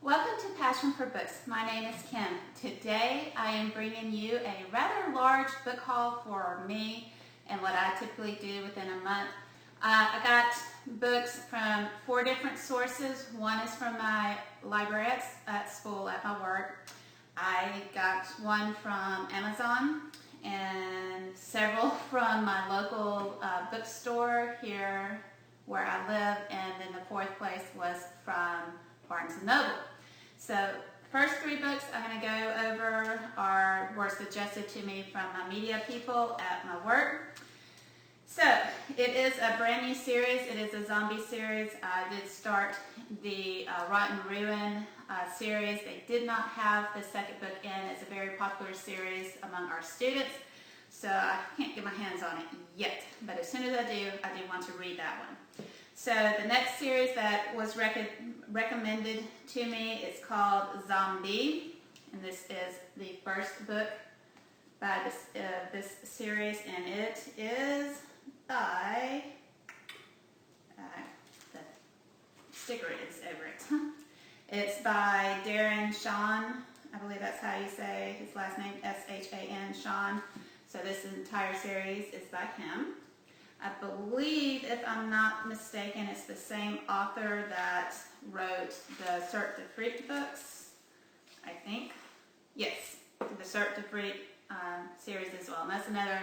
Welcome to Passion for Books. My name is Kim. Today I am bringing you a rather large book haul for me and what I typically do within a month. I got books from 4 different sources. One is from my library at school, at my work. I got one from Amazon and several from my local bookstore here where I live, and then the 4th place was from Barnes & Noble. So the first 3 books I'm going to go over were suggested to me from my media people at my work. So it is a brand new series. It is a zombie series. I did start the Rotten Ruin series. They did not have the second book in. It's a very popular series among our students, so I can't get my hands on it yet. But as soon as I do want to read that one. So the next series that was recommended to me is called Zombie, and this is the first book by this series, and it is by, the sticker is over it. It's by Darren Shan. I believe that's how you say his last name, S-H-A-N, Shan. So this entire series is by him. I believe, if I'm not mistaken, it's the same author that wrote the Cirque du Freak books, I think. Yes, the Cirque du Freak series as well. And that's another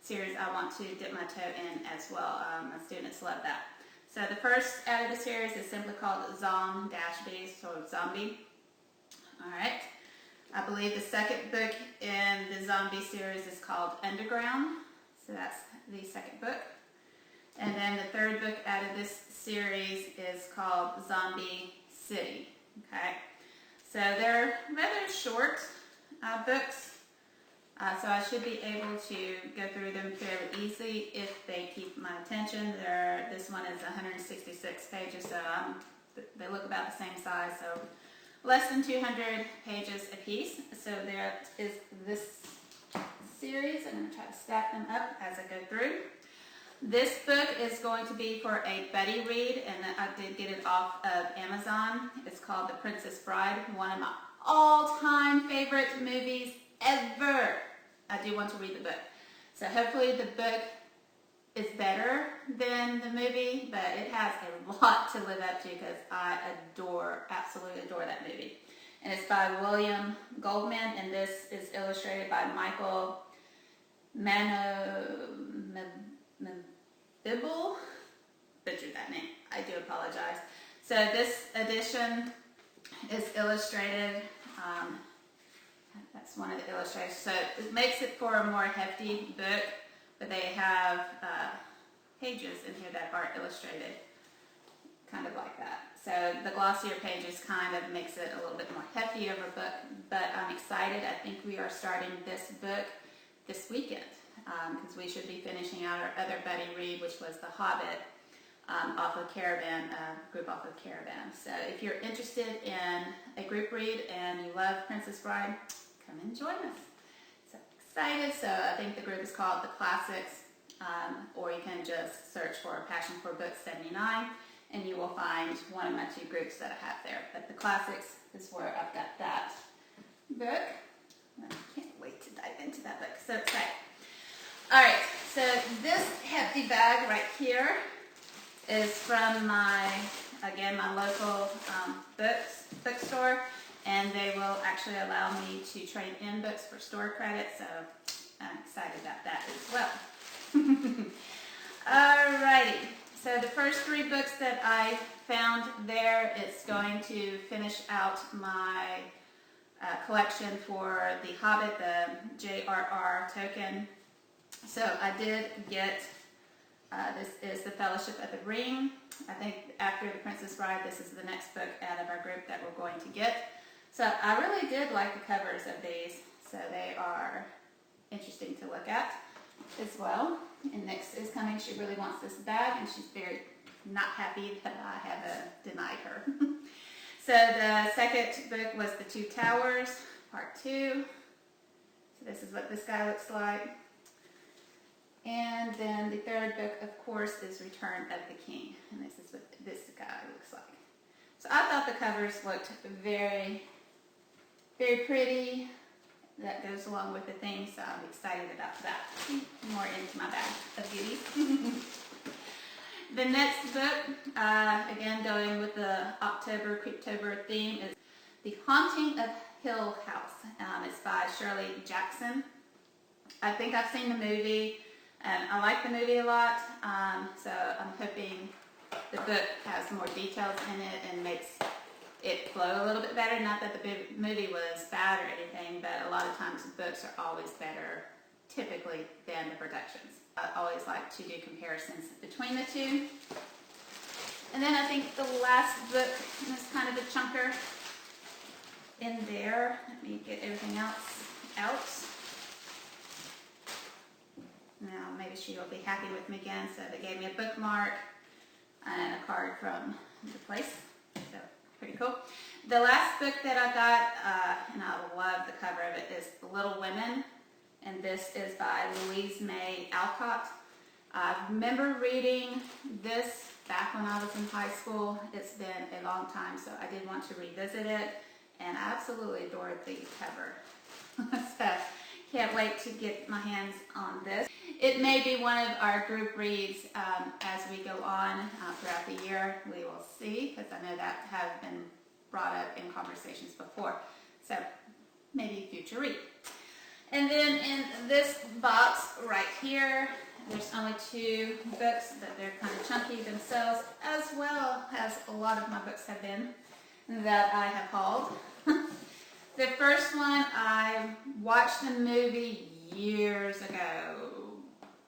series I want to dip my toe in as well. My students love that. So the first out of the series is simply called Zom-B, so Zombie. Alright. I believe the second book in the Zombie series is called Underground. So that's the second book. And then the third book out of this series is called Zombie City. Okay, so they're rather short books, so I should be able to go through them fairly easily if they keep my attention. This one is 166 pages, so they look about the same size, so less than 200 pages apiece. So there is this series. I'm going to try to stack them up as I go through. This book is going to be for a buddy read, and I did get it off of Amazon. It's called The Princess Bride, one of my all-time favorite movies ever. I do want to read the book. So hopefully the book is better than the movie, but it has a lot to live up to because I absolutely adore that movie. And it's by William Goldman, and this is illustrated by Michael Bibble. Butchered that name. I do apologize. So this edition is illustrated. That's one of the illustrations. So it makes it for a more hefty book, but they have pages in here that are illustrated kind of like that. So the glossier pages kind of makes it a little bit more hefty of a book, but I'm excited. I think we are starting this book this weekend because we should be finishing out our other buddy read, which was The Hobbit, off of Caravan, group off of Caravan. So if you're interested in a group read and you love Princess Bride, come and join us. So excited. So I think the group is called The Classics, or you can just search for Passion for Books 79, and you will find one of my 2 groups that I have there. But The Classics is where I've got that book. I can't wait to dive into that book. So excited. Alright, so this hefty bag right here is from my local bookstore, and they will actually allow me to trade in books for store credit, so I'm excited about that as well. Alrighty, so the first 3 books that I found there, it's going to finish out my collection for The Hobbit, the J.R.R. Tolkien. So I did get, this is The Fellowship of the Ring. I think after The Princess Bride, this is the next book out of our group that we're going to get. So I really did like the covers of these, so they are interesting to look at as well. And next is coming. She really wants this bag, and she's very not happy that I have denied her. So the second book was The Two Towers, Part 2. So this is what this guy looks like. And then the third book, of course, is Return of the King. And this is what this guy looks like. So I thought the covers looked very, very pretty. That goes along with the theme, so I'm excited about that. More into my bag of goodies. The next book, again going with the October, Creeptober theme, is The Haunting of Hill House. It's by Shirley Jackson. I think I've seen the movie, and I like the movie a lot, so I'm hoping the book has more details in it and makes it flow a little bit better. Not that the movie was bad or anything, but a lot of times books are always better, typically, than the productions. I always like to do comparisons between the two. And then I think the last book is kind of a chunker in there. Let me get everything else out. Now maybe she will be happy with me again. So they gave me a bookmark and a card from the place. So pretty cool. The last book that I got, and I love the cover of it, is Little Women. And this is by Louise May Alcott. I remember reading this back when I was in high school. It's been a long time, so I did want to revisit it, and I absolutely adored the cover. So can't wait to get my hands on this. It may be one of our group reads as we go on throughout the year. We will see, because I know that has been brought up in conversations before. So maybe future read. And then in this box right here, there's only 2 books, but they're kind of chunky themselves, as well as a lot of my books have been that I have hauled. The first one, I watched the movie years ago.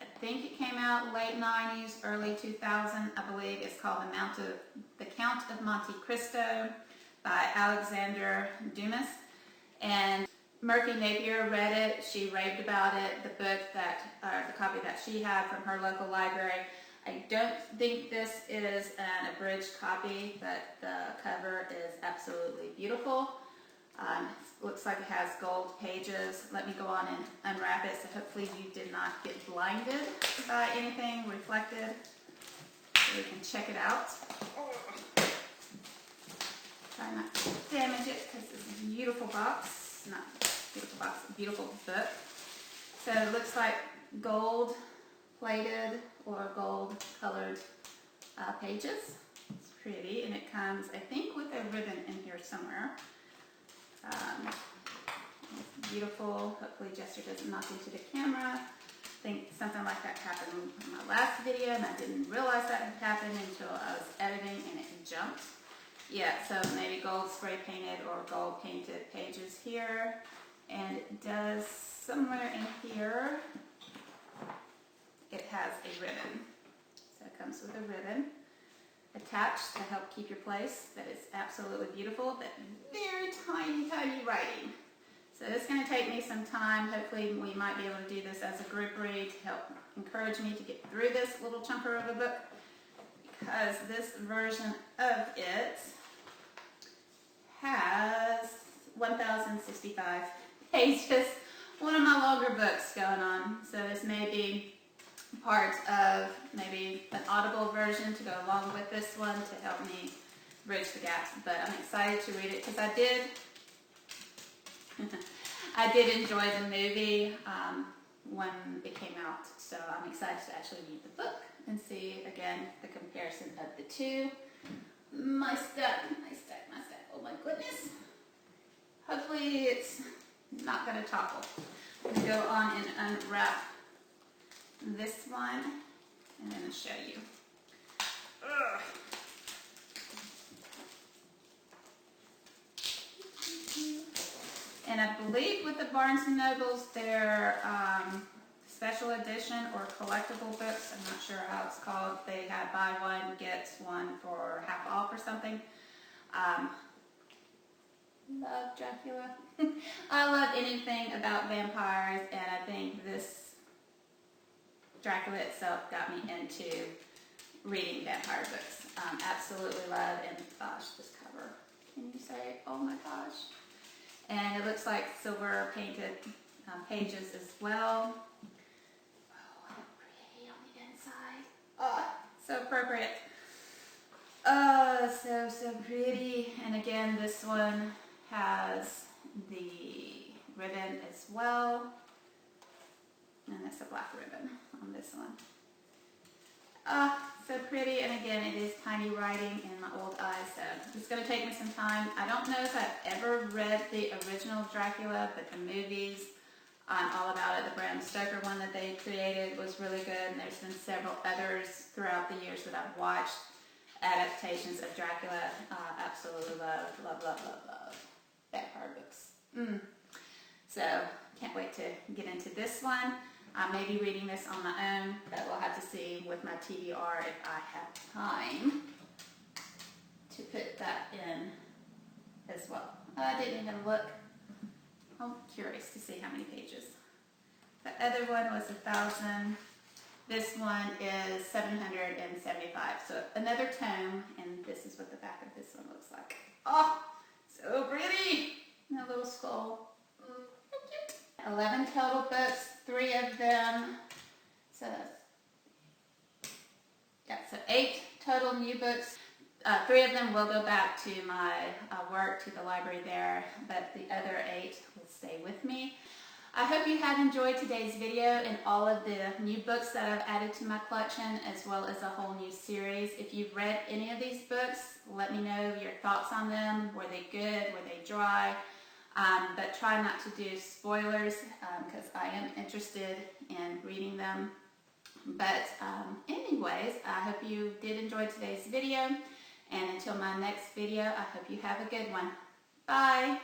I think it came out late 90s, early 2000, I believe. It's called The Count of Monte Cristo by Alexander Dumas. And Murphy Napier read it. She raved about it. The book the copy that she had from her local library. I don't think this is an abridged copy, but the cover is absolutely beautiful. Looks like it has gold pages. Let me go on and unwrap it, so hopefully you did not get blinded by anything reflected. So we can check it out. Try not to damage it, because it's a beautiful box. Not beautiful box, a beautiful book. So it looks like gold plated or gold colored pages. It's pretty, and it comes, I think, with a ribbon in here somewhere. It's beautiful. Hopefully Jester doesn't knock into the camera. I think something like that happened in my last video, and I didn't realize that had happened until I was editing and it jumped. Yeah, so maybe gold spray painted or gold painted pages here. And it does, somewhere in here, it has a ribbon. So it comes with a ribbon attached to help keep your place. That is absolutely beautiful, but very tiny, tiny writing. So it's going to take me some time. Hopefully we might be able to do this as a group read to help encourage me to get through this little chunker of a book, because this version of it has 1,065 pages. One of my longer books going on. So this may be part of maybe an Audible version to go along with this one to help me bridge the gaps. But I'm excited to read it because I did enjoy the movie when it came out. So I'm excited to actually read the book and see again the comparison of the two. My stack. Oh my goodness. Hopefully it's not going to topple. I'm going to go on and unwrap this one and then I'll show you. Ugh. And I believe with the Barnes & Nobles, their special edition or collectible books, I'm not sure how it's called, they have buy one, get one for half off or something. Love Dracula. I love anything about vampires, and I think this Dracula itself got me into reading vampire books. Absolutely love, and gosh, this cover. Can you say, oh my gosh? And it looks like silver painted pages as well. Oh, how pretty on the inside. Oh, so appropriate. so pretty. And again, this one has the ribbon as well. And it's a black ribbon on this one. So pretty, and again, it is tiny writing in my old eyes, so it's going to take me some time. I don't know if I've ever read the original Dracula, but the movies, I'm all about it. The Bram Stoker one that they created was really good, and there's been several others throughout the years that I've watched. Adaptations of Dracula, absolutely love vampire books. So, can't wait to get into this one. I may be reading this on my own, but we'll have to see with my TBR if I have time to put that in as well. I didn't even look. I'm curious to see how many pages. The other one was 1,000. This one is 775. So another tome, and this is what the back of this one looks like. Oh, so pretty! And a little skull. 11 total books, 3 of them, so 8 total new books. 3 of them will go back to my work, to the library there, but the other 8 will stay with me. I hope you have enjoyed today's video and all of the new books that I've added to my collection, as well as a whole new series. If you've read any of these books, let me know your thoughts on them. Were they good? Were they dry? But try not to do spoilers because I am interested in reading them. But anyways, I hope you did enjoy today's video. And until my next video, I hope you have a good one. Bye!